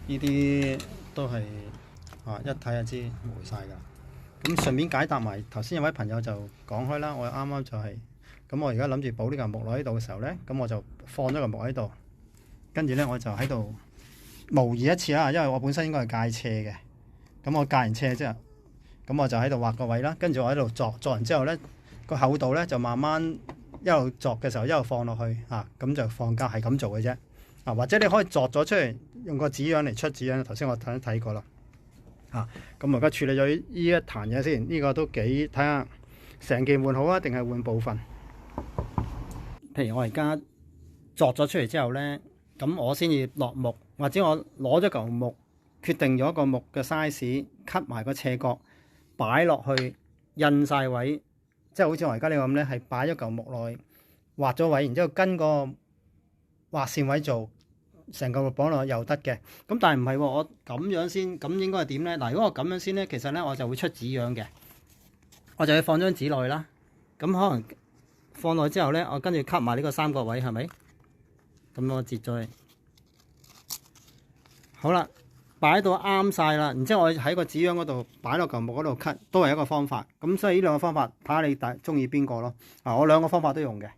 呢啲都係一睇就知霉晒㗎。咁順便解答埋頭先有位朋友就講開啦，我啱啱就係、咁我而家諗住補呢嚿木落喺度嘅時候呢，咁我就放咗嚿木喺度，跟住呢，我就喺度模擬一次啦，因為我本身應該係界斜嘅，咁我界完斜之後，咁我就喺度畫個位啦，跟住我喺度鑿完之後呢，個厚度呢就慢慢一路鑿嘅時候一路放落去咁就放膠係咁做嘅啫。或者你可以鑿咗出嚟，用個紙樣嚟出紙樣。頭先我睇過啦。咁我而家處理咗呢一壇嘢先，呢個都幾睇下成件換好啊，定係換部分？譬如我而家鑿咗出嚟之後呢，咁我先至落木，或者我攞咗嚿木，決定咗個木嘅 size，cut 埋個斜角，擺落去印晒位，即係好似我而家呢個咁呢，係擺咗嚿木落去，畫咗位，然之後跟個畫線位做。成個綁落又得嘅，咁但係唔係喎？我咁樣先，咁應該係點呢？嗱，如果我咁樣先呢，其實呢，我就會出紙樣嘅，我就要放張紙落去啦。咁可能放落去之後呢，我跟住 cut 埋呢個三角位，係咪？咁我截咗佢，好啦，擺到啱晒啦。然之後我喺個紙樣嗰度擺落嚿木嗰度 cut，都係一個方法。咁所以呢兩個方法睇下你中意邊個咯。我兩個方法都用嘅。